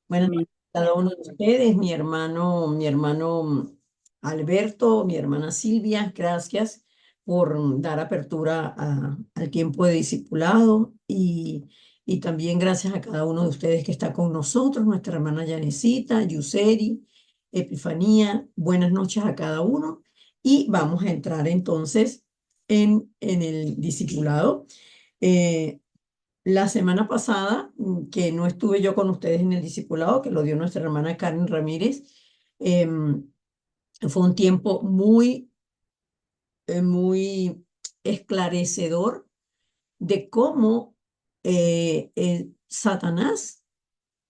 Buenas noches a cada uno de ustedes, mi hermano Alberto, mi hermana Silvia, gracias por dar apertura al tiempo de discipulado y también gracias a cada uno de ustedes que está con nosotros, nuestra hermana Yanecita, Yuseri, Epifanía, buenas noches a cada uno y vamos a entrar entonces en el discipulado. Eh, la semana pasada, que no estuve yo con ustedes en el discipulado, que lo dio nuestra hermana Karen Ramírez, em, fue un tiempo muy esclarecedor de cómo Satanás,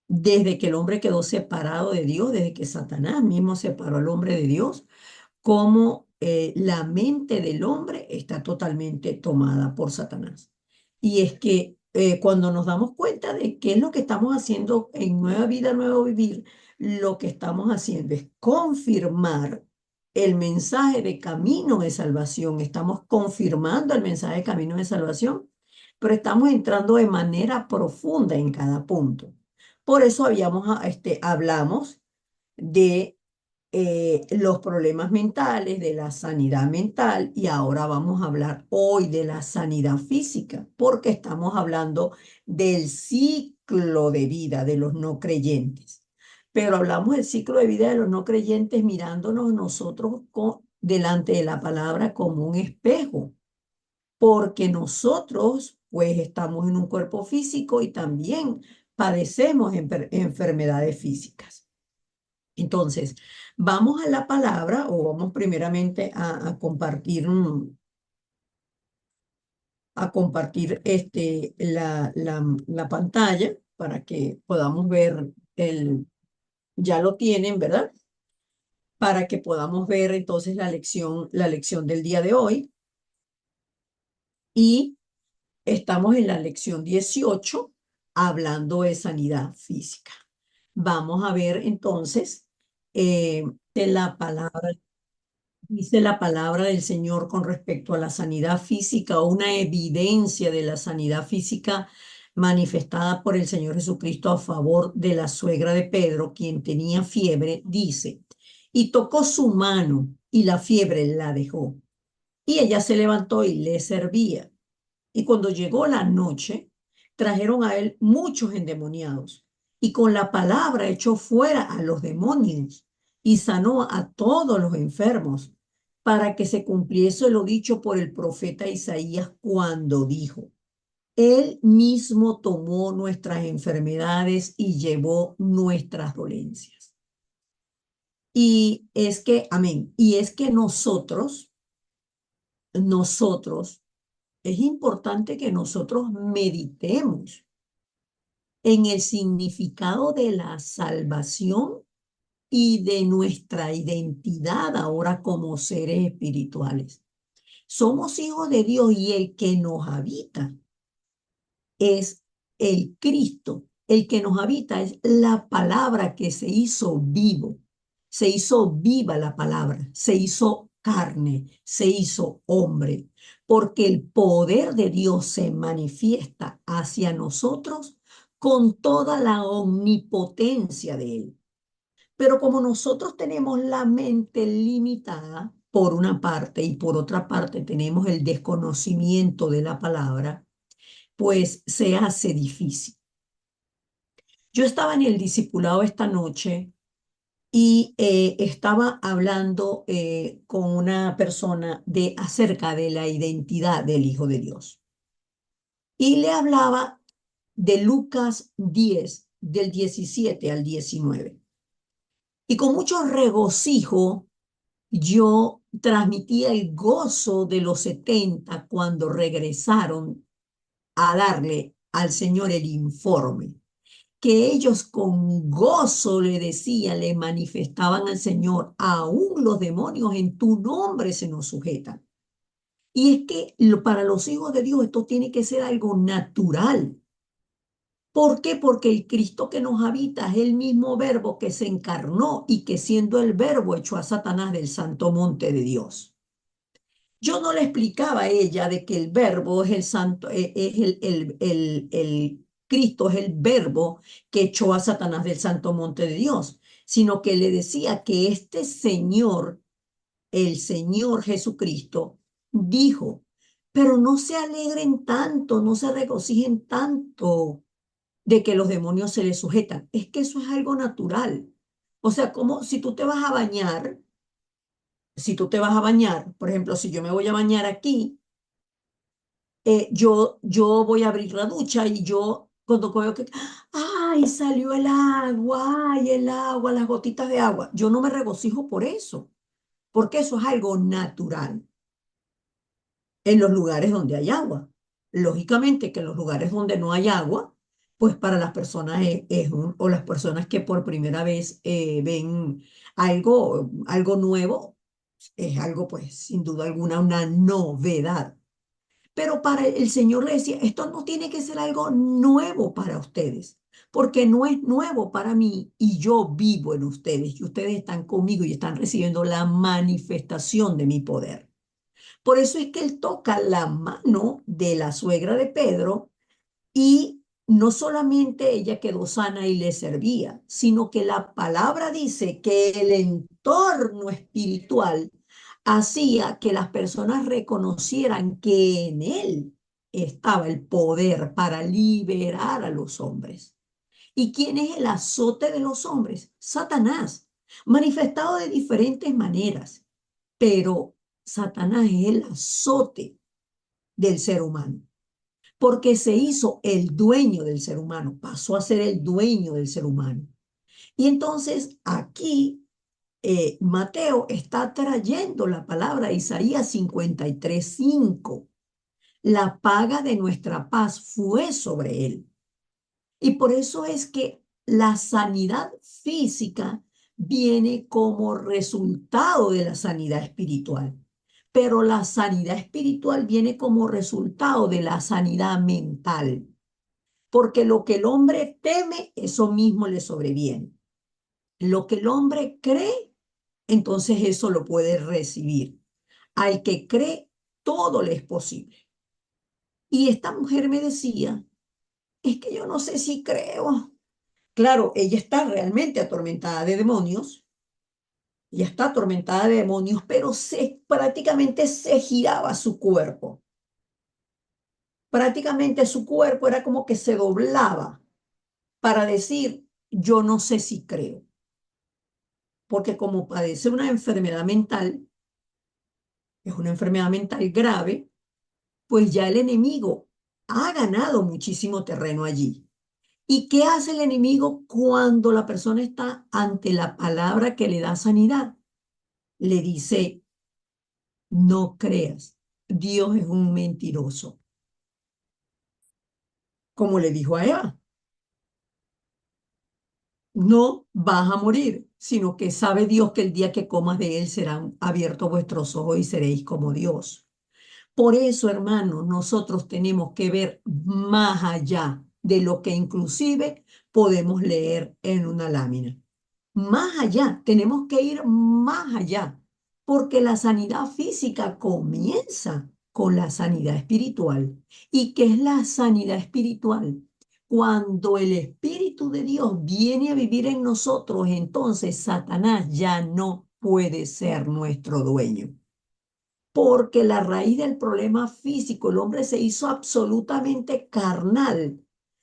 desde que el hombre quedó separado de Dios, desde que Satanás mismo separó al hombre de Dios, cómo la mente del hombre está totalmente tomada por Satanás. Y es que cuando nos damos cuenta de qué es lo que estamos haciendo en Nueva Vida, Nuevo Vivir, lo que estamos haciendo es confirmar el mensaje de camino de salvación. Estamos confirmando el mensaje de camino de salvación, pero estamos entrando de manera profunda en cada punto. Por eso hablamos de los problemas mentales, de la sanidad mental y ahora vamos a hablar hoy de la sanidad física, porque estamos hablando del ciclo de vida de los no creyentes. Pero hablamos del ciclo de vida de los no creyentes mirándonos nosotros delante de la palabra como un espejo, porque nosotros pues estamos en un cuerpo físico y también padecemos enfermedades físicas. Entonces, vamos a la palabra o vamos primeramente a compartir la pantalla para que podamos ver ya lo tienen, ¿verdad? Para que podamos ver entonces la lección del día de hoy. Y estamos en la lección 18 hablando de sanidad física. Vamos a ver entonces de la palabra. Dice la palabra del Señor con respecto a la sanidad física, o una evidencia de la sanidad física manifestada por el Señor Jesucristo a favor de la suegra de Pedro, quien tenía fiebre, dice, y tocó su mano y la fiebre la dejó. Y ella se levantó y le servía. Y cuando llegó la noche, trajeron a él muchos endemoniados, y con la palabra echó fuera a los demonios y sanó a todos los enfermos, para que se cumpliese lo dicho por el profeta Isaías cuando dijo, Él mismo tomó nuestras enfermedades y llevó nuestras dolencias. Y es que, amén, y es que nosotros, es importante que nosotros meditemos en el significado de la salvación y de nuestra identidad ahora como seres espirituales. Somos hijos de Dios y el que nos habita es el Cristo. El que nos habita es la palabra que se hizo vivo. Se hizo viva la palabra, se hizo carne, se hizo hombre, porque el poder de Dios se manifiesta hacia nosotros con toda la omnipotencia de Él. Pero como nosotros tenemos la mente limitada, por una parte, y por otra parte tenemos el desconocimiento de la palabra, pues se hace difícil. Yo estaba en el discipulado esta noche y estaba hablando con una persona acerca de la identidad del Hijo de Dios. Y le hablaba de Lucas 10, del 17 al 19. Y con mucho regocijo yo transmitía el gozo de los 70 cuando regresaron a darle al Señor el informe, que ellos con gozo le decían, le manifestaban al Señor, aún los demonios en tu nombre se nos sujetan. Y es que para los hijos de Dios esto tiene que ser algo natural. ¿Por qué? Porque el Cristo que nos habita es el mismo verbo que se encarnó y que siendo el verbo echó a Satanás del santo monte de Dios. Yo no le explicaba a ella de que el verbo es el santo, es Cristo es el verbo que echó a Satanás del santo monte de Dios, sino que le decía que este Señor, el Señor Jesucristo, dijo, pero no se alegren tanto, no se regocijen tanto de que los demonios se les sujetan. Es que eso es algo natural. O sea, como si tú te vas a bañar, si tú te vas a bañar, por ejemplo, si yo me voy a bañar aquí, yo voy a abrir la ducha y yo cuando veo que, ay, salió el agua, ay, el agua, las gotitas de agua, yo no me regocijo por eso, porque eso es algo natural en los lugares donde hay agua. Lógicamente que en los lugares donde no hay agua, pues para las personas o las personas que por primera vez ven algo nuevo, es algo pues sin duda alguna una novedad. Pero para el Señor le decía, esto no tiene que ser algo nuevo para ustedes, porque no es nuevo para mí y yo vivo en ustedes y ustedes están conmigo y están recibiendo la manifestación de mi poder. Por eso es que él toca la mano de la suegra de Pedro y no solamente ella quedó sana y le servía, sino que la palabra dice que el entorno espiritual hacía que las personas reconocieran que en él estaba el poder para liberar a los hombres. ¿Y quién es el azote de los hombres? Satanás, manifestado de diferentes maneras, pero Satanás es el azote del ser humano porque se hizo el dueño del ser humano, pasó a ser el dueño del ser humano. Y entonces aquí Mateo está trayendo la palabra Isaías 53:5. La paga de nuestra paz fue sobre él. Y por eso es que la sanidad física viene como resultado de la sanidad espiritual, pero la sanidad espiritual viene como resultado de la sanidad mental, porque lo que el hombre teme, eso mismo le sobreviene. Lo que el hombre cree, entonces eso lo puede recibir. Al que cree, todo le es posible. Y esta mujer me decía, es que yo no sé si creo. Claro, ella está realmente atormentada de demonios, ella está atormentada de demonios, pero prácticamente se giraba su cuerpo. Prácticamente su cuerpo era como que se doblaba para decir, yo no sé si creo, porque como padece una enfermedad mental, es una enfermedad mental grave, pues ya el enemigo ha ganado muchísimo terreno allí. ¿Y qué hace el enemigo cuando la persona está ante la palabra que le da sanidad? Le dice, no creas, Dios es un mentiroso, como le dijo a Eva, no vas a morir, sino que sabe Dios que el día que comas de él serán abiertos vuestros ojos y seréis como Dios. Por eso, hermano, nosotros tenemos que ver más allá de lo que inclusive podemos leer en una lámina. Más allá, tenemos que ir más allá, porque la sanidad física comienza con la sanidad espiritual. ¿Y qué es la sanidad espiritual? Cuando el Espíritu de Dios viene a vivir en nosotros, entonces Satanás ya no puede ser nuestro dueño. Porque la raíz del problema físico, el hombre se hizo absolutamente carnal,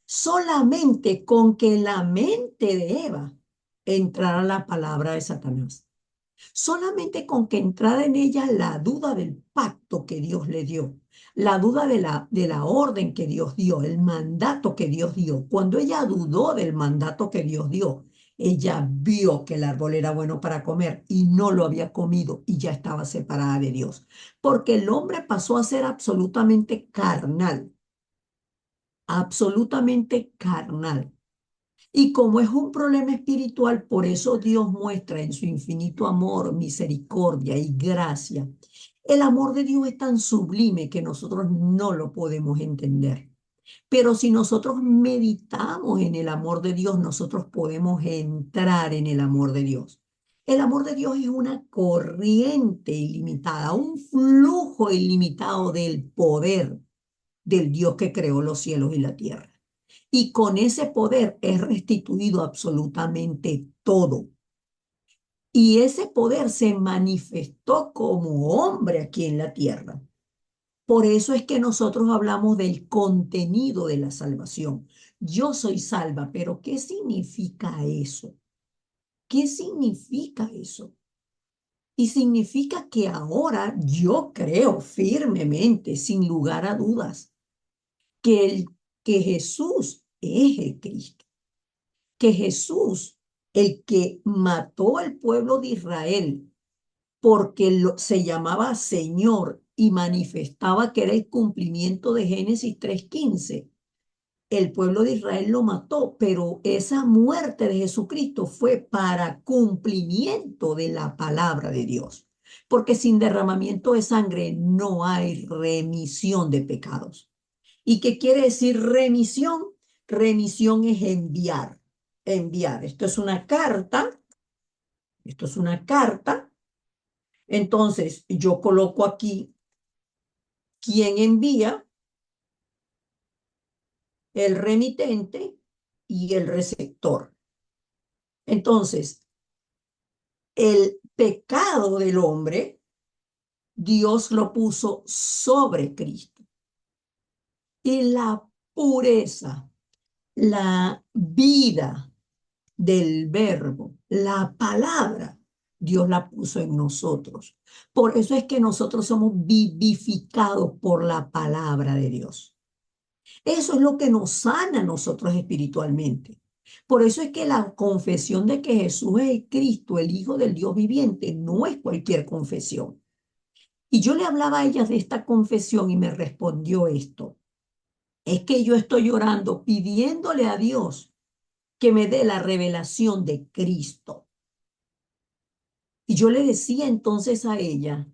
solamente con que en la mente de Eva entrara la palabra de Satanás. Solamente con que entrara en ella la duda del pacto que Dios le dio, la duda de la orden que Dios dio, el mandato que Dios dio. Cuando ella dudó del mandato que Dios dio, ella vio que el árbol era bueno para comer y no lo había comido y ya estaba separada de Dios. Porque el hombre pasó a ser absolutamente carnal, absolutamente carnal. Y como es un problema espiritual, por eso Dios muestra en su infinito amor, misericordia y gracia. El amor de Dios es tan sublime que nosotros no lo podemos entender. Pero si nosotros meditamos en el amor de Dios, nosotros podemos entrar en el amor de Dios. El amor de Dios es una corriente ilimitada, un flujo ilimitado del poder del Dios que creó los cielos y la tierra. y con ese poder es restituido absolutamente todo. Y ese poder se manifestó como hombre aquí en la tierra. Por eso es que nosotros hablamos del contenido de la salvación. Yo soy salva, pero ¿qué significa eso? ¿Qué significa eso? Y significa que ahora yo creo firmemente, sin lugar a dudas, que, que Jesús es el Cristo, que Jesús, el que mató al pueblo de Israel porque se llamaba Señor y manifestaba que era el cumplimiento de Génesis 3:15. El pueblo de Israel lo mató, pero esa muerte de Jesucristo fue para cumplimiento de la palabra de Dios. Porque sin derramamiento de sangre no hay remisión de pecados. ¿Y qué quiere decir remisión? Remisión es enviar, enviar. Esto es una carta. Entonces yo coloco aquí quién envía, el remitente y el receptor. Entonces, el pecado del hombre, Dios lo puso sobre Cristo. Y la pureza, la vida del verbo, la palabra, Dios la puso en nosotros. Por eso es que nosotros somos vivificados por la palabra de Dios. Eso es lo que nos sana a nosotros espiritualmente. Por eso es que la confesión de que Jesús es el Cristo, el Hijo del Dios viviente, no es cualquier confesión. Y yo le hablaba a ella de esta confesión y me respondió esto. Es que yo estoy orando pidiéndole a Dios que me dé la revelación de Cristo. Y yo le decía entonces a ella,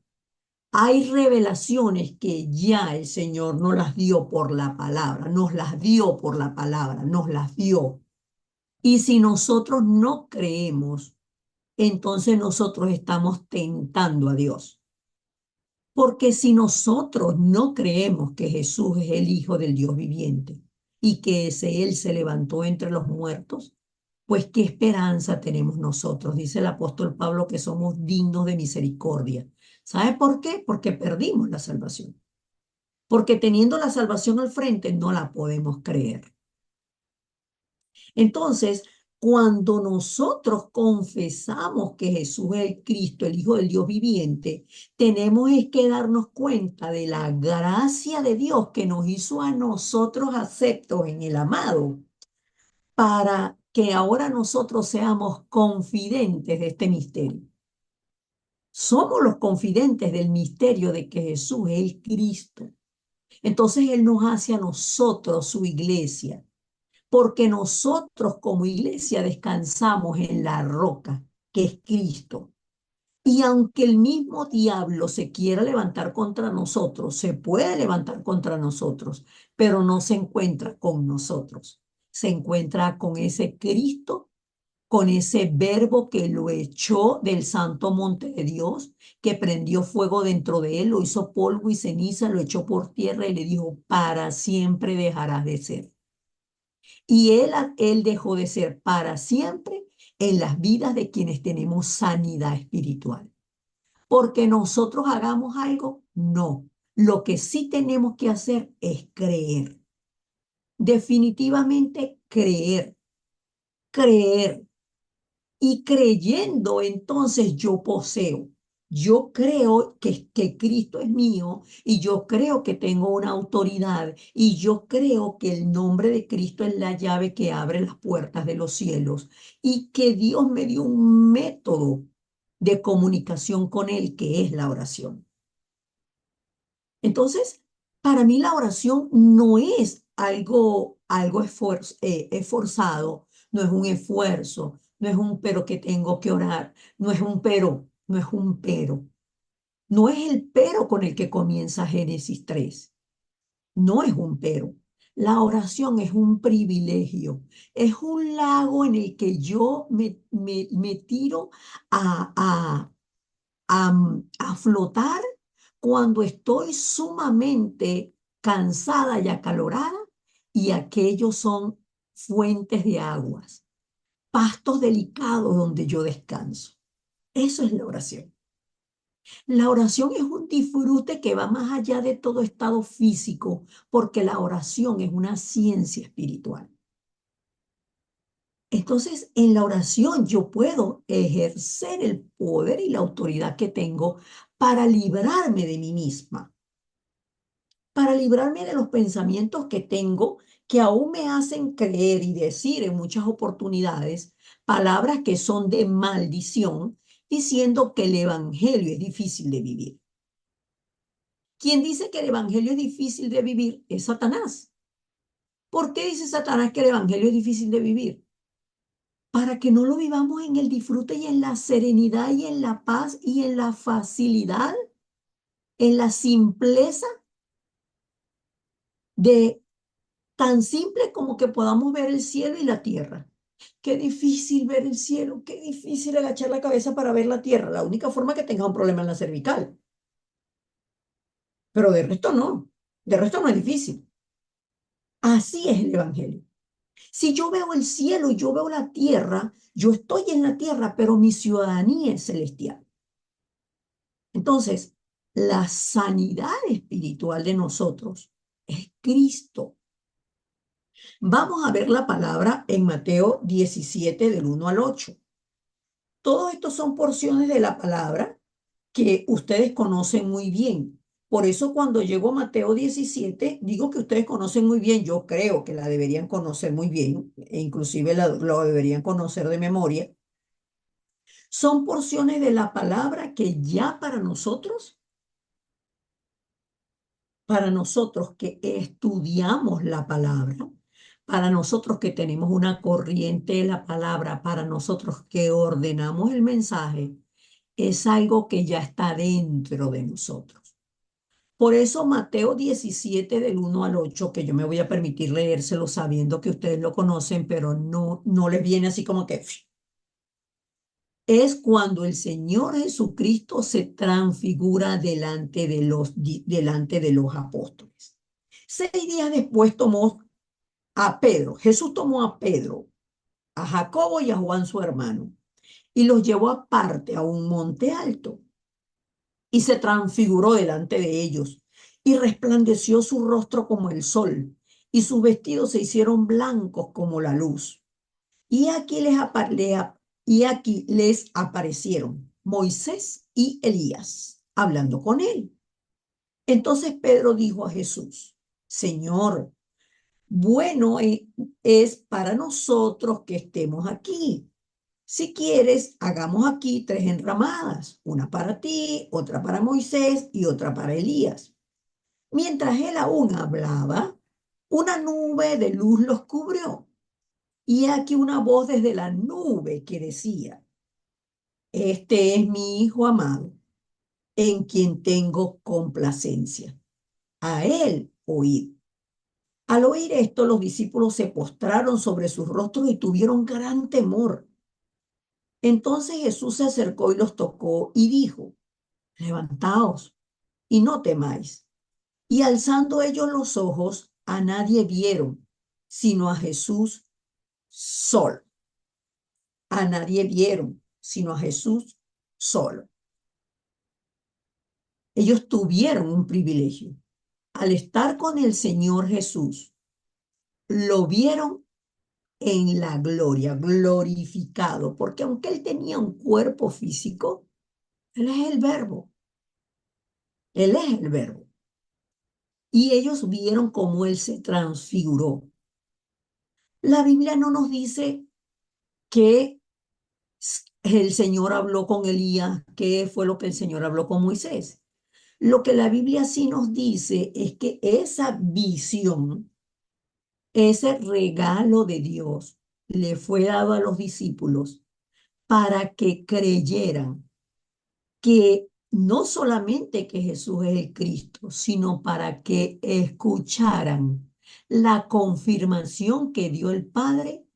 hay revelaciones que ya el Señor nos las dio por la palabra, nos las dio por la palabra, nos las dio. Y si nosotros no creemos, entonces nosotros estamos tentando a Dios. Porque si nosotros no creemos que Jesús es el Hijo del Dios viviente y que Él se levantó entre los muertos, pues qué esperanza tenemos nosotros, dice el apóstol Pablo, que somos dignos de misericordia. ¿Sabe por qué? Porque perdimos la salvación. Porque teniendo la salvación al frente no la podemos creer. Entonces, cuando nosotros confesamos que Jesús es el Cristo, el Hijo del Dios viviente, tenemos es que darnos cuenta de la gracia de Dios que nos hizo a nosotros aceptos en el amado, para que ahora nosotros seamos confidentes de este misterio. Somos los confidentes del misterio de que Jesús es el Cristo. Entonces Él nos hace a nosotros su iglesia, porque nosotros como iglesia descansamos en la roca, que es Cristo. Y aunque el mismo diablo se quiera levantar contra nosotros, se puede levantar contra nosotros, pero no se encuentra con nosotros. Se encuentra con ese Cristo, con ese verbo que lo echó del santo monte de Dios, que prendió fuego dentro de él, lo hizo polvo y ceniza, lo echó por tierra y le dijo, para siempre dejarás de ser. Y él dejó de ser para siempre en las vidas de quienes tenemos sanidad espiritual. Porque nosotros hagamos algo, no. Lo que sí tenemos que hacer es creer. Definitivamente creer, creer. Y creyendo, entonces yo poseo. Yo creo que Cristo es mío y yo creo que tengo una autoridad y yo creo que el nombre de Cristo es la llave que abre las puertas de los cielos y que Dios me dio un método de comunicación con Él que es la oración. Entonces, para mí la oración no es algo esforzado, no es un esfuerzo, no es un pero que tengo que orar, no es un pero, no es un pero. No es el pero con el que comienza Génesis 3, no es un pero. La oración es un privilegio, es un lago en el que yo me tiro a, a flotar cuando estoy sumamente cansada y acalorada y aquellos son fuentes de aguas, pastos delicados donde yo descanso. Eso es la oración. La oración es un disfrute que va más allá de todo estado físico, porque la oración es una ciencia espiritual. Entonces, en la oración yo puedo ejercer el poder y la autoridad que tengo para librarme de mí misma, para librarme de los pensamientos que tengo que aún me hacen creer y decir en muchas oportunidades palabras que son de maldición, diciendo que el evangelio es difícil de vivir. Quien dice que el evangelio es difícil de vivir es Satanás. ¿Por qué dice Satanás que el evangelio es difícil de vivir? Para que no lo vivamos en el disfrute y en la serenidad y en la paz y en la facilidad, en la simpleza de tan simple como que podamos ver el cielo y la tierra. Qué difícil ver el cielo, qué difícil agachar la cabeza para ver la tierra. La única forma que tenga un problema en la cervical. Pero de resto no. De resto no es difícil. Así es el evangelio. Si yo veo el cielo y yo veo la tierra, yo estoy en la tierra, pero mi ciudadanía es celestial. Entonces, la sanidad espiritual de nosotros es Cristo. Vamos a ver la palabra en Mateo 17 del 1 al 8. Todos estos son porciones de la palabra que ustedes conocen muy bien. Por eso cuando llego a Mateo 17, digo que ustedes conocen muy bien, yo creo que la deberían conocer muy bien, e inclusive lo deberían conocer de memoria. Son porciones de la palabra que ya para nosotros que estudiamos la palabra, para nosotros que tenemos una corriente de la palabra, para nosotros que ordenamos el mensaje, es algo que ya está dentro de nosotros. Por eso Mateo 17 del 1 al 8, que yo me voy a permitir leérselo sabiendo que ustedes lo conocen, pero no les viene así como que es cuando el Señor Jesucristo se transfigura delante de los apóstoles. 6 días después tomó a Pedro, Jesús tomó a Pedro, a Jacobo y a Juan su hermano, y los llevó aparte a un monte alto, y se transfiguró delante de ellos, y resplandeció su rostro como el sol, y sus vestidos se hicieron blancos como la luz. Y y aquí les aparecieron Moisés y Elías hablando con él. Entonces Pedro dijo a Jesús: Señor, bueno es para nosotros que estemos aquí. Si quieres, hagamos aquí 3 enramadas, una para ti, otra para Moisés y otra para Elías. Mientras él aún hablaba, una nube de luz los cubrió. Y aquí una voz desde la nube que decía: Este es mi Hijo amado, en quien tengo complacencia. A él oíd. Al oír esto, los discípulos se postraron sobre sus rostros y tuvieron gran temor. Entonces Jesús se acercó y los tocó y dijo: Levantaos y no temáis. Y alzando ellos los ojos, a nadie vieron, sino a Jesús solo. A nadie vieron, sino a Jesús solo. Ellos tuvieron un privilegio. Al estar con el Señor Jesús, lo vieron en la gloria, glorificado, porque aunque él tenía un cuerpo físico, él es el verbo, él es el verbo. Y ellos vieron cómo él se transfiguró. La Biblia no nos dice que el Señor habló con Elías, qué fue lo que el Señor habló con Moisés. Lo que la Biblia sí nos dice es que esa visión, ese regalo de Dios, le fue dado a los discípulos para que creyeran que no solamente que Jesús es el Cristo, sino para que escucharan la confirmación que dio el Padre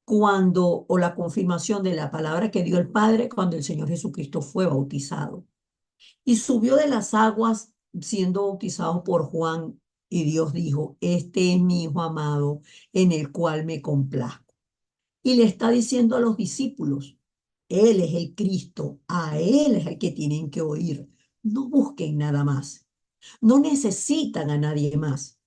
o la confirmación de la palabra que dio el Padre cuando el Señor Jesucristo fue bautizado. Y subió de las aguas siendo bautizado por Juan Y Dios dijo, este es mi Hijo amado en el cual me complazco. Y le está diciendo a los discípulos, Él es el Cristo, a Él es el que tienen que oír. No busquen nada más, no necesitan a nadie más,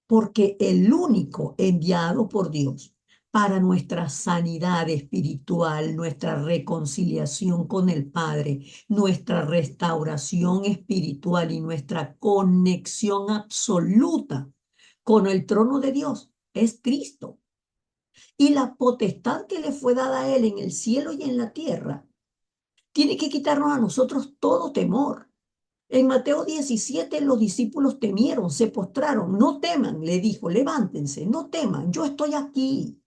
porque el único enviado por Dios para nuestra sanidad espiritual, nuestra reconciliación con el Padre, nuestra restauración espiritual y nuestra conexión absoluta con el trono de Dios es Cristo. Y la potestad que le fue dada a Él en el cielo y en la tierra tiene que quitarnos a nosotros todo temor. En Mateo 17 los discípulos temieron, se postraron. No teman, le dijo, levántense, no teman, yo estoy aquí.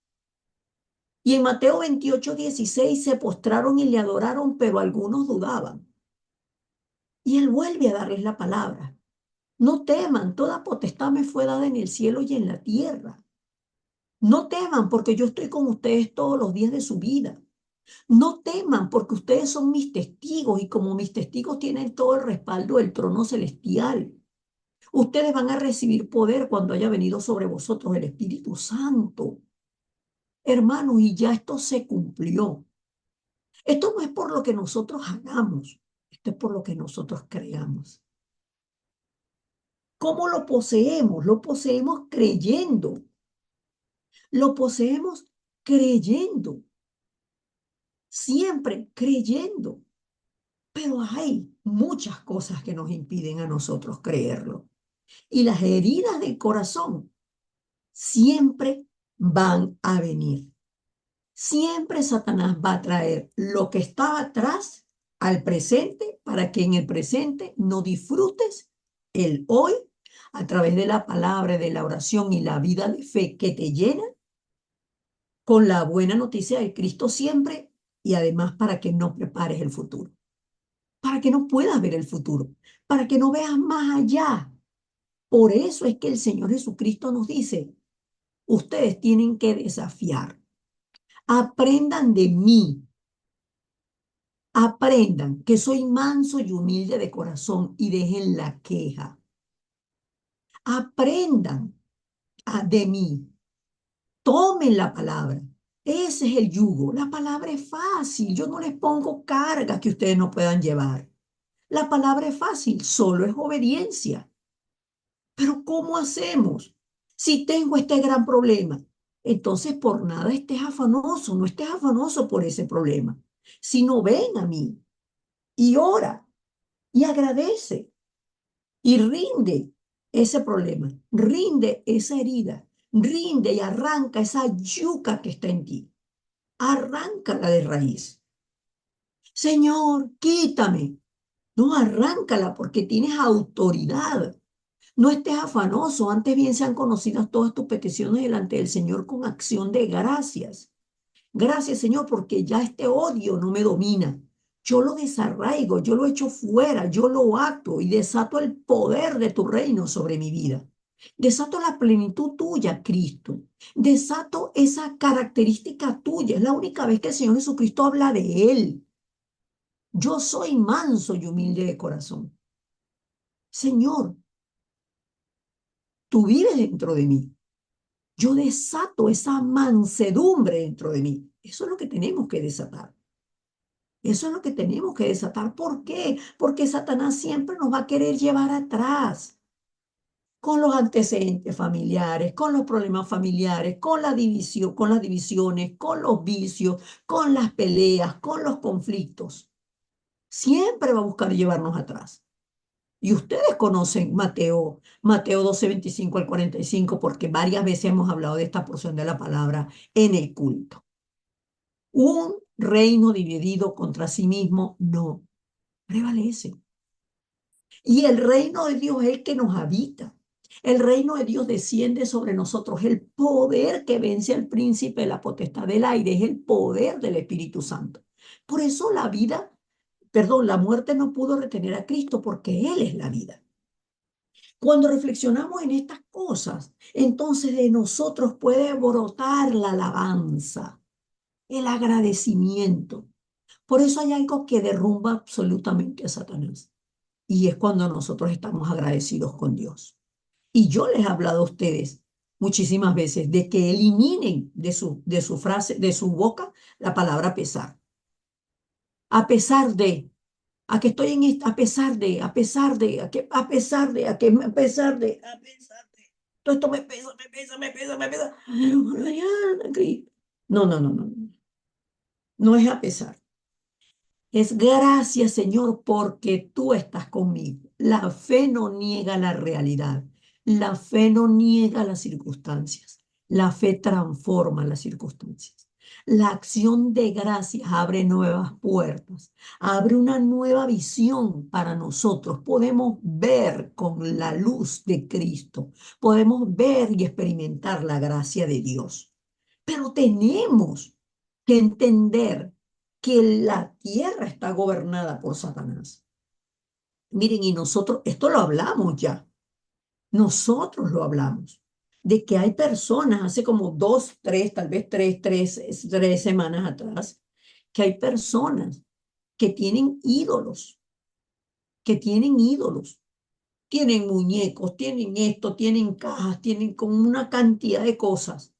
Y en Mateo 28:16 se postraron y le adoraron, pero algunos dudaban. Y él vuelve a darles la palabra. No teman, toda potestad me fue dada en el cielo y en la tierra. No teman, porque yo estoy con ustedes todos los días de su vida. No teman, porque ustedes son mis testigos y como mis testigos tienen todo el respaldo del trono celestial. Ustedes van a recibir poder cuando haya venido sobre vosotros el Espíritu Santo. Hermanos, y ya esto se cumplió. Esto no es por lo que nosotros hagamos, esto es por lo que nosotros creamos. ¿Cómo lo poseemos? Lo poseemos creyendo. Lo poseemos creyendo. Siempre creyendo. Pero hay muchas cosas que nos impiden a nosotros creerlo. Y las heridas del corazón siempre van a venir. Siempre Satanás va a traer lo que estaba atrás al presente para que en el presente no disfrutes el hoy a través de la palabra, de la oración y la vida de fe que te llena con la buena noticia de Cristo siempre y además para que no prepares el futuro, para que no puedas ver el futuro, para que no veas más allá. Por eso es que el Señor Jesucristo nos dice, ustedes tienen que desafiar. Aprendan de mí, aprendan que soy manso y humilde de corazón y dejen la queja. Aprendan de mí, tomen la palabra. Ese es el yugo. La palabra es fácil. Yo no les pongo cargas que ustedes no puedan llevar. La palabra es fácil, solo es obediencia. Pero ¿cómo hacemos? Si tengo este gran problema, entonces por nada estés afanoso, no estés afanoso por ese problema, sino ven a mí y ora y agradece y rinde ese problema, rinde esa herida, rinde y arranca esa yuca que está en ti, arráncala de raíz. Señor, quítame. No, arráncala porque tienes autoridad. No estés afanoso, antes bien sean conocidas todas tus peticiones delante del Señor con acción de gracias. Gracias, Señor, porque ya este odio no me domina. Yo lo desarraigo, yo lo echo fuera, yo lo ato y desato el poder de tu reino sobre mi vida. Desato la plenitud tuya, Cristo. Desato esa característica tuya. Es la única vez que el Señor Jesucristo habla de Él. Yo soy manso y humilde de corazón. Señor, tú vives dentro de mí. Yo desato esa mansedumbre dentro de mí. Eso es lo que tenemos que desatar. Eso es lo que tenemos que desatar. ¿Por qué? Porque Satanás siempre nos va a querer llevar atrás con los antecedentes familiares, con los problemas familiares, con la división, con las divisiones, con los vicios, con las peleas, con los conflictos. Siempre va a buscar llevarnos atrás. Y ustedes conocen Mateo 12:25 al 45, porque varias veces hemos hablado de esta porción de la palabra en el culto. Un reino dividido contra sí mismo no prevalece. Y el reino de Dios es el que nos habita. El reino de Dios desciende sobre nosotros. El poder que vence al príncipe de la potestad del aire es el poder del Espíritu Santo. Por eso la muerte no pudo retener a Cristo porque Él es la vida. Cuando reflexionamos en estas cosas, entonces de nosotros puede brotar la alabanza, el agradecimiento. Por eso hay algo que derrumba absolutamente a Satanás. Y es cuando nosotros estamos agradecidos con Dios. Y yo les he hablado a ustedes muchísimas veces de que eliminen de su frase, de su boca, la palabra pesar. A pesar de, a que estoy en esta, a pesar de, a pesar de, a que, a pesar de, a que, a pesar de, a pesar de. Todo esto me pesa, me pesa, me pesa, me pesa. Ay, Mariana, Cristo. No, no, no, no, no. No es a pesar. Es gracias, Señor, porque tú estás conmigo. La fe no niega la realidad. La fe no niega las circunstancias. La fe transforma las circunstancias. La acción de gracias abre nuevas puertas, abre una nueva visión para nosotros. Podemos ver con la luz de Cristo, podemos ver y experimentar la gracia de Dios. Pero tenemos que entender que la tierra está gobernada por Satanás. Miren, y nosotros, esto lo hablamos ya, nosotros lo hablamos, de que hay personas, hace como 2, 3, tal vez 3 semanas atrás, que hay personas que tienen ídolos, que tienen ídolos, tienen muñecos, tienen esto, tienen cajas, tienen como una cantidad de cosas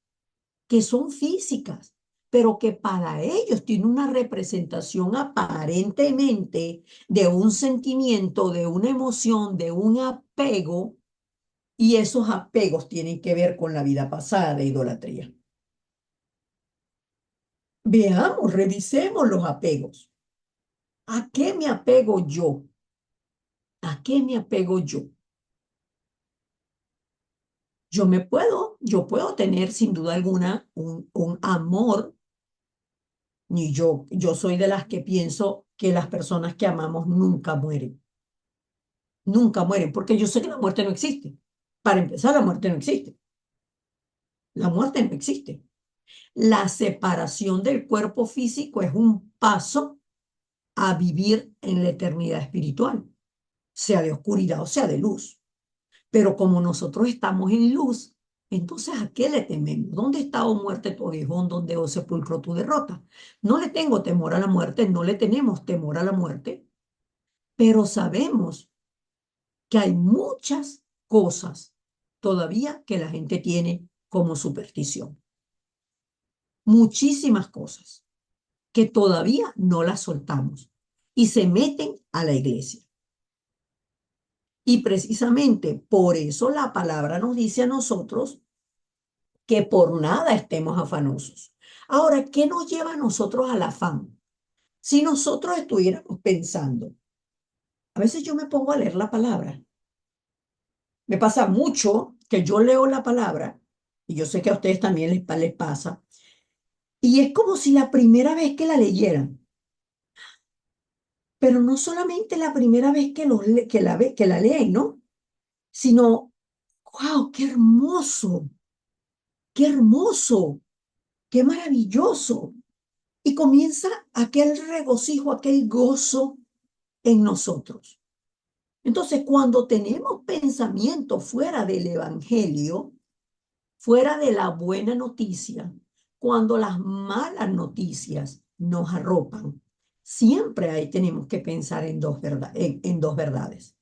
que son físicas, pero que para ellos tiene una representación aparentemente de un sentimiento, de una emoción, de un apego, y esos apegos tienen que ver con la vida pasada de idolatría. Veamos, revisemos los apegos. ¿A qué me apego yo? ¿A qué me apego yo? Yo puedo tener sin duda alguna un amor. Ni yo soy de las que pienso que las personas que amamos nunca mueren, nunca mueren, porque yo sé que la muerte no existe. Para empezar, la muerte no existe. La muerte no existe. La separación del cuerpo físico es un paso a vivir en la eternidad espiritual, sea de oscuridad o sea de luz. Pero como nosotros estamos en luz, entonces ¿a qué le tememos? ¿Dónde está, oh muerte, tu aguijón? ¿Dónde, oh sepulcro, tu derrota? No le tengo temor a la muerte, no le tenemos temor a la muerte, pero sabemos que hay muchas cosas todavía que la gente tiene como superstición. Muchísimas cosas que todavía no las soltamos y se meten a la iglesia. Y precisamente por eso la palabra nos dice a nosotros que por nada estemos afanosos. Ahora, ¿qué nos lleva a nosotros al afán? Si nosotros estuviéramos pensando, a veces yo me pongo a leer la palabra. Me pasa mucho que yo leo la palabra, y yo sé que a ustedes también les pasa, y es como si la primera vez que la leyeran, pero no solamente la primera vez que la leen, ¿no? Sino, wow, qué hermoso, qué maravilloso. Y comienza aquel regocijo, aquel gozo en nosotros. Entonces, cuando tenemos pensamientos fuera del evangelio, fuera de la buena noticia, cuando las malas noticias nos arropan, siempre ahí tenemos que pensar en dos verdades.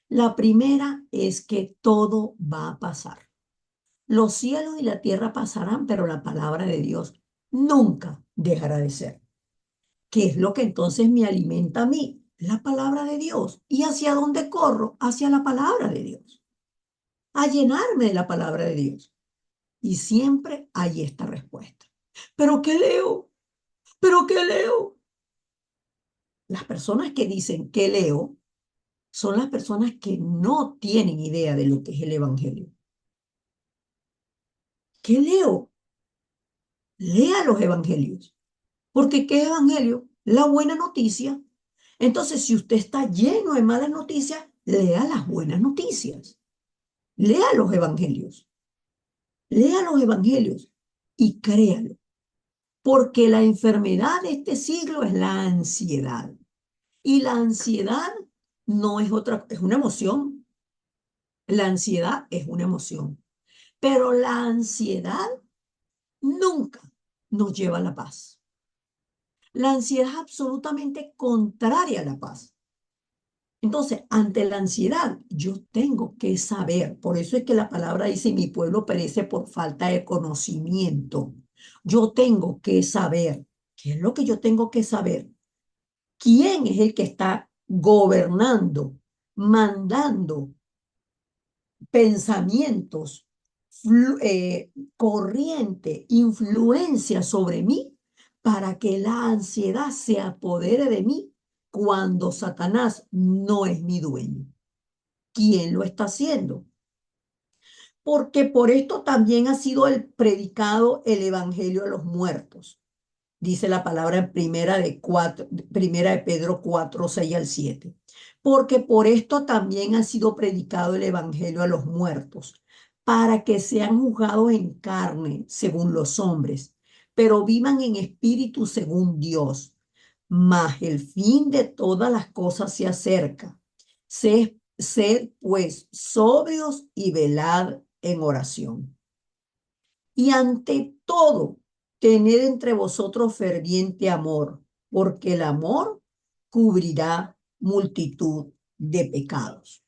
La primera es que todo va a pasar. Los cielos y la tierra pasarán, pero la palabra de Dios nunca dejará de ser. ¿Qué es lo que entonces me alimenta a mí? La palabra de Dios. ¿Y hacia dónde corro? Hacia la palabra de Dios. A llenarme de la palabra de Dios. Y siempre hay esta respuesta. ¿Pero qué leo? ¿Pero qué leo? Las personas que dicen que leo son las personas que no tienen idea de lo que es el Evangelio. ¿Qué leo? Lea los Evangelios. Porque ¿qué es Evangelio? La buena noticia. Entonces, si usted está lleno de malas noticias, lea las buenas noticias. Lea los Evangelios. Lea los Evangelios y créalo. Porque la enfermedad de este siglo es la ansiedad. Y la ansiedad no es otra, es una emoción. La ansiedad es una emoción. Pero la ansiedad nunca nos lleva a la paz. La ansiedad es absolutamente contraria a la paz. Entonces, ante la ansiedad, yo tengo que saber. Por eso es que la palabra dice, mi pueblo perece por falta de conocimiento. Yo tengo que saber. ¿Qué es lo que yo tengo que saber? ¿Quién es el que está gobernando, mandando pensamientos, corriente, influencia sobre mí para que la ansiedad se apodere de mí cuando Satanás no es mi dueño? ¿Quién lo está haciendo? Porque por esto también ha sido el predicado el evangelio a los muertos. Dice la palabra en primera de Pedro 4 6 al 7. Porque por esto también ha sido predicado el evangelio a los muertos, para que sean juzgados en carne, según los hombres, pero vivan en espíritu según Dios. Mas el fin de todas las cosas se acerca. Sed pues sobrios y velad en oración. Y ante todo, tened entre vosotros ferviente amor, porque el amor cubrirá multitud de pecados.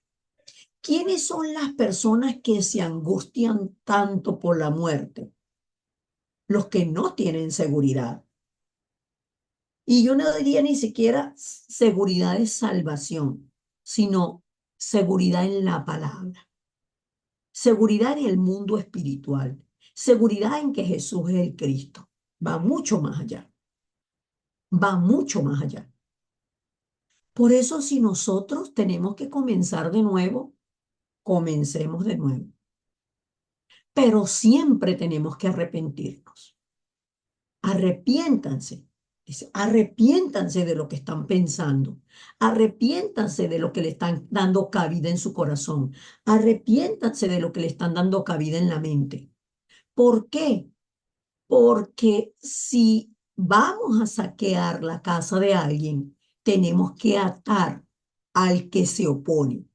¿Quiénes son las personas que se angustian tanto por la muerte? Los que no tienen seguridad. Y yo no diría ni siquiera seguridad de salvación, sino seguridad en la palabra, seguridad en el mundo espiritual, seguridad en que Jesús es el Cristo. Va mucho más allá, va mucho más allá. Por eso si nosotros tenemos que comenzar de nuevo, comencemos de nuevo. Pero siempre tenemos que arrepentirnos. Arrepiéntanse. Dice, arrepiéntanse de lo que están pensando. Arrepiéntanse de lo que le están dando cabida en su corazón. Arrepiéntanse de lo que le están dando cabida en la mente. ¿Por qué? Porque si vamos a saquear la casa de alguien, tenemos que atar al que se opone.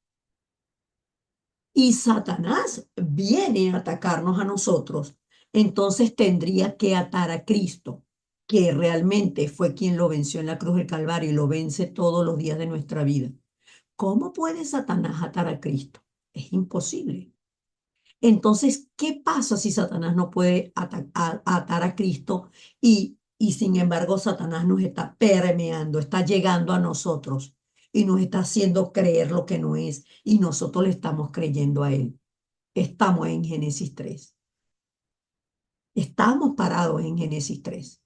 Y Satanás viene a atacarnos a nosotros. Entonces tendría que atar a Cristo, que realmente fue quien lo venció en la cruz del Calvario y lo vence todos los días de nuestra vida. ¿Cómo puede Satanás atar a Cristo? Es imposible. Entonces, ¿qué pasa si Satanás no puede atar a Cristo y sin embargo Satanás nos está permeando, está llegando a nosotros y nos está haciendo creer lo que no es y nosotros le estamos creyendo a él? Estamos en Génesis 3. Estamos parados en Génesis 3.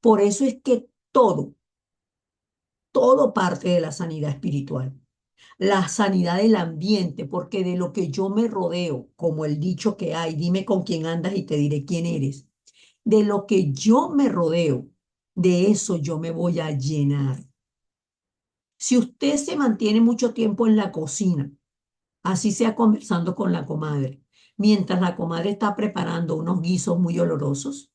Por eso es que todo parte de la sanidad espiritual. La sanidad del ambiente, porque de lo que yo me rodeo, como el dicho que hay, dime con quién andas y te diré quién eres. De lo que yo me rodeo, de eso yo me voy a llenar. Si usted se mantiene mucho tiempo en la cocina, así sea conversando con la comadre, mientras la comadre está preparando unos guisos muy olorosos,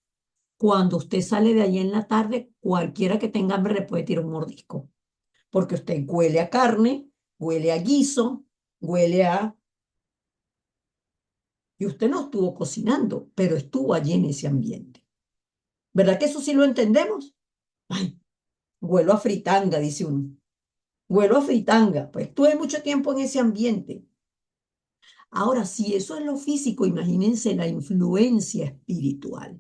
cuando usted sale de allí en la tarde, cualquiera que tenga hambre le puede tirar un mordisco, porque usted huele a carne, huele a guiso, huele a... Y usted no estuvo cocinando, pero estuvo allí en ese ambiente. ¿Verdad que eso sí lo entendemos? Ay, huelo a fritanga, dice uno. Huelo a fritanga. Pues estuve mucho tiempo en ese ambiente. Ahora, si eso es lo físico, imagínense la influencia espiritual.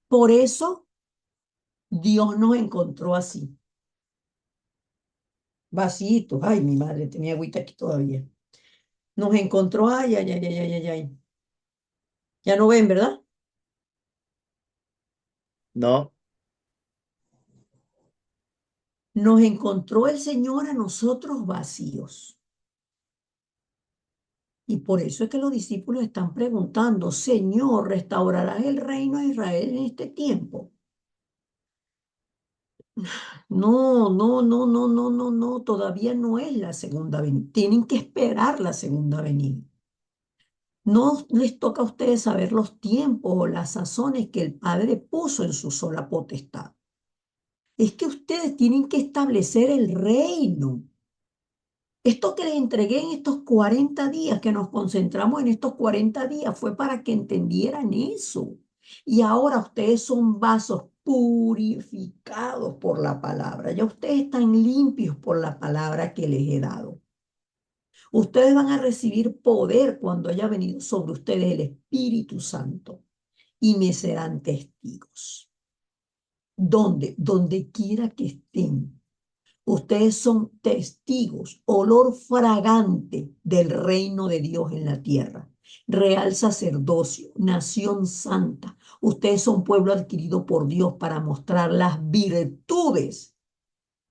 Por eso Dios nos encontró así, vacíos. Ay, mi madre tenía agüita aquí todavía. Nos encontró, ay, ay, ay, ay, ay, ay, ay. Ya no ven, ¿verdad? No, Nos encontró el Señor a nosotros vacíos. Y por eso es que los discípulos están preguntando, Señor, ¿restaurarás el reino de Israel en este tiempo? No, no, no, no, no, no, no, todavía no es la segunda venida. Tienen que esperar la segunda venida. No les toca a ustedes saber los tiempos o las sazones que el Padre puso en su sola potestad. Es que ustedes tienen que establecer el reino. Esto que les entregué en estos 40 días, que nos concentramos en estos 40 días, fue para que entendieran eso. Y ahora ustedes son vasos purificados por la palabra. Ya ustedes están limpios por la palabra que les he dado. Ustedes van a recibir poder cuando haya venido sobre ustedes el Espíritu Santo y me serán testigos. ¿Dónde? Donde quiera que estén. Ustedes son testigos, olor fragante del reino de Dios en la tierra. Real sacerdocio, nación santa. Ustedes son pueblo adquirido por Dios para mostrar las virtudes.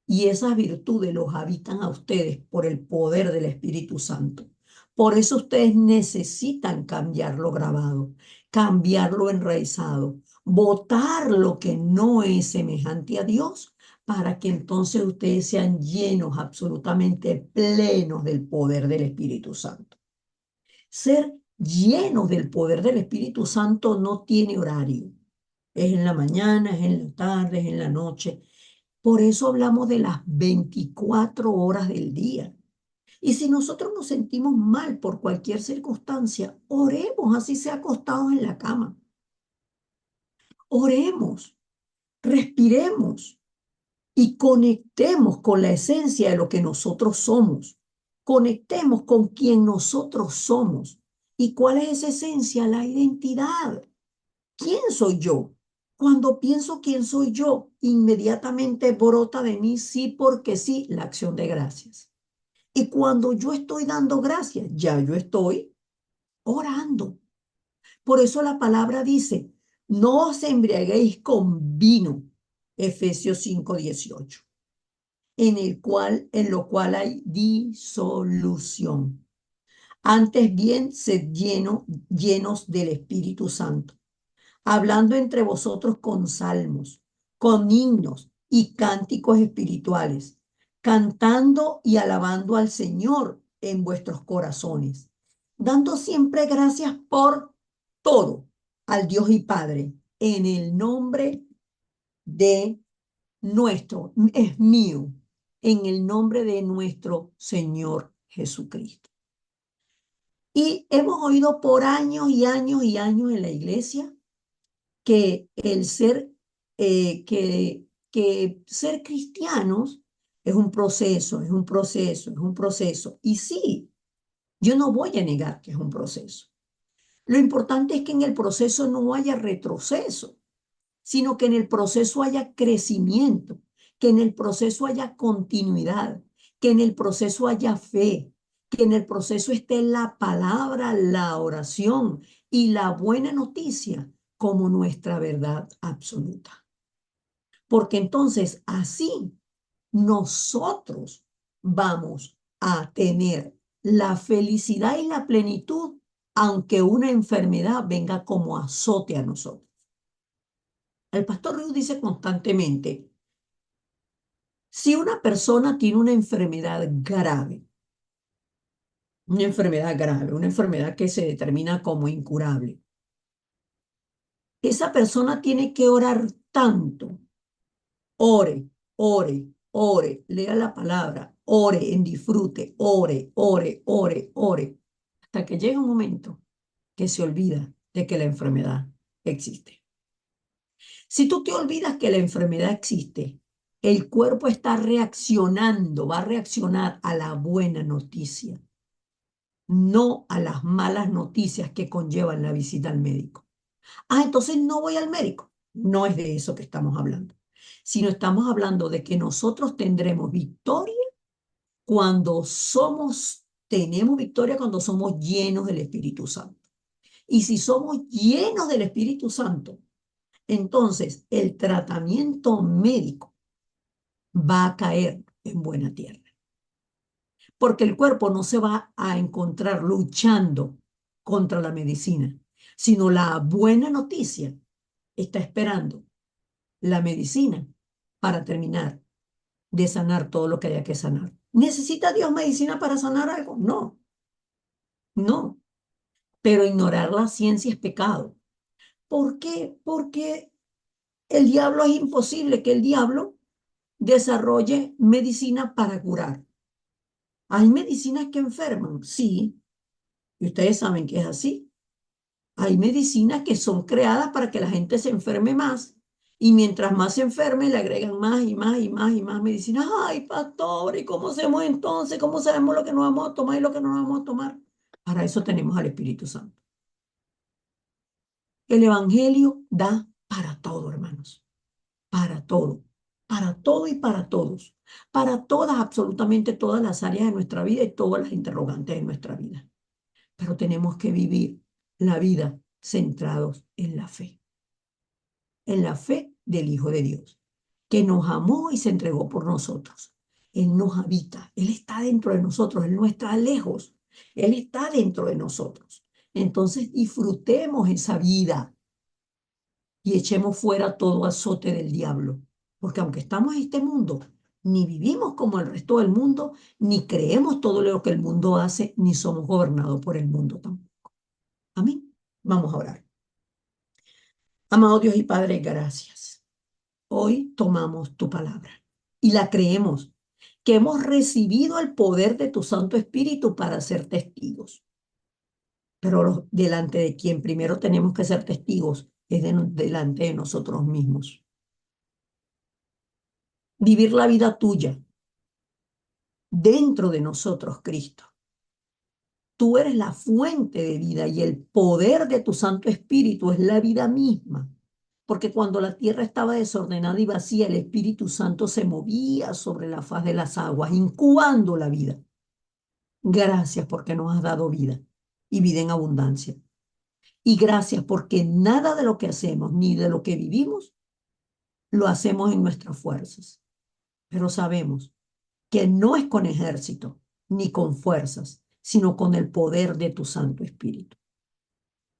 Y esas virtudes los habitan a ustedes por el poder del Espíritu Santo. Por eso ustedes necesitan cambiar lo grabado, cambiar lo enraizado, botar lo que no es semejante a Dios, para que entonces ustedes sean llenos, absolutamente plenos del poder del Espíritu Santo. Ser llenos del poder del Espíritu Santo no tiene horario. Es en la mañana, es en la tarde, es en la noche. Por eso hablamos de las 24 horas del día. Y si nosotros nos sentimos mal por cualquier circunstancia, oremos, así sea acostados en la cama. Oremos, respiremos y conectemos con la esencia de lo que nosotros somos. Conectemos con quien nosotros somos. ¿Y cuál es esa esencia? La identidad. ¿Quién soy yo? Cuando pienso quién soy yo, inmediatamente brota de mí, sí porque sí, la acción de gracias. Y cuando yo estoy dando gracias, ya yo estoy orando. Por eso la palabra dice, no os embriaguéis con vino, Efesios 5:18, en lo cual hay disolución. Antes bien, sed llenos del Espíritu Santo, hablando entre vosotros con salmos, con himnos y cánticos espirituales, cantando y alabando al Señor en vuestros corazones, dando siempre gracias por todo al Dios y Padre, en el nombre de nuestro, es mío, en el nombre de nuestro Señor Jesucristo. Y hemos oído por años y años y años en la iglesia que el ser, que ser cristianos es un proceso, es un proceso, es un proceso. Y sí, yo no voy a negar que es un proceso. Lo importante es que en el proceso no haya retroceso, sino que en el proceso haya crecimiento, que en el proceso haya continuidad, que en el proceso haya fe, que en el proceso esté la palabra, la oración y la buena noticia como nuestra verdad absoluta. Porque entonces así nosotros vamos a tener la felicidad y la plenitud, aunque una enfermedad venga como azote a nosotros. El pastor Rius dice constantemente, si una persona tiene una enfermedad que se determina como incurable, esa persona tiene que orar tanto, ore, ore, ore, lea la palabra, ore en disfrute, ore, ore, ore, ore, hasta que llega un momento que se olvida de que la enfermedad existe. Si tú te olvidas que la enfermedad existe, el cuerpo está reaccionando, va a reaccionar a la buena noticia, no a las malas noticias que conllevan la visita al médico. Ah, entonces no voy al médico. No es de eso que estamos hablando, sino estamos hablando de que nosotros tendremos victoria tenemos victoria cuando somos llenos del Espíritu Santo. Y si somos llenos del Espíritu Santo, entonces el tratamiento médico va a caer en buena tierra. Porque el cuerpo no se va a encontrar luchando contra la medicina, sino la buena noticia está esperando la medicina para terminar de sanar todo lo que haya que sanar. ¿Necesita Dios medicina para sanar algo? No, no. Pero ignorar la ciencia es pecado. ¿Por qué? Porque el diablo es imposible que el diablo desarrolle medicina para curar. ¿Hay medicinas que enferman? Sí, y ustedes saben que es así. Hay medicinas que son creadas para que la gente se enferme más Y mientras más se enferme, le agregan más y más y más y más medicina. Ay, pastor, ¿y cómo hacemos entonces? ¿Cómo sabemos lo que nos vamos a tomar y lo que no nos vamos a tomar? Para eso tenemos al Espíritu Santo. El Evangelio da para todo, hermanos, para todo y para todos, para todas, absolutamente todas las áreas de nuestra vida y todas las interrogantes de nuestra vida. Pero tenemos que vivir la vida centrados en la fe del Hijo de Dios, que nos amó y se entregó por nosotros. Él nos habita, Él está dentro de nosotros, Él no está lejos, Él está dentro de nosotros. Entonces disfrutemos esa vida y echemos fuera todo azote del diablo, porque aunque estamos en este mundo, ni vivimos como el resto del mundo, ni creemos todo lo que el mundo hace, ni somos gobernados por el mundo tampoco. Amén. Vamos a orar. Amado Dios y Padre, gracias. Hoy tomamos tu palabra y la creemos, que hemos recibido el poder de tu Santo Espíritu para ser testigos. Pero delante de quien primero tenemos que ser testigos es delante de nosotros mismos. Vivir la vida tuya dentro de nosotros, Cristo. Tú eres la fuente de vida y el poder de tu Santo Espíritu es la vida misma. Porque cuando la tierra estaba desordenada y vacía, el Espíritu Santo se movía sobre la faz de las aguas, incubando la vida. Gracias porque nos has dado vida y vida en abundancia. Y gracias porque nada de lo que hacemos ni de lo que vivimos lo hacemos en nuestras fuerzas. Pero sabemos que no es con ejército ni con fuerzas, sino con el poder de tu Santo Espíritu.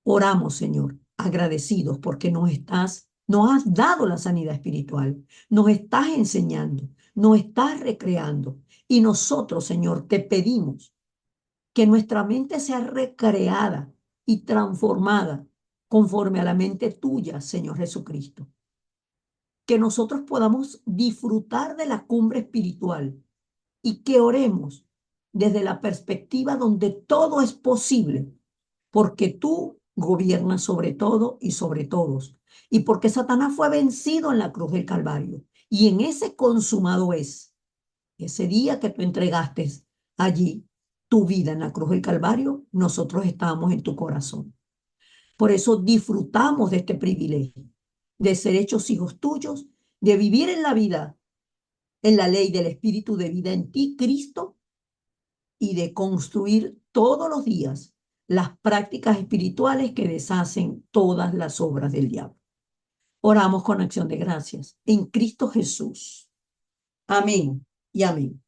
Oramos, Señor, agradecidos porque nos has dado la sanidad espiritual, nos estás enseñando, nos estás recreando. Y nosotros, Señor, te pedimos que nuestra mente sea recreada y transformada conforme a la mente tuya, Señor Jesucristo. Que nosotros podamos disfrutar de la cumbre espiritual y que oremos desde la perspectiva donde todo es posible, porque tú gobiernas sobre todo y sobre todos, y porque Satanás fue vencido en la cruz del Calvario. Y en ese consumado es, ese día que tú entregaste allí tu vida en la cruz del Calvario, nosotros estábamos en tu corazón. Por eso disfrutamos de este privilegio, de ser hechos hijos tuyos, de vivir en la vida, en la ley del Espíritu de vida en ti, Cristo, y de construir todos los días las prácticas espirituales que deshacen todas las obras del diablo. Oramos con acción de gracias en Cristo Jesús. Amén y amén.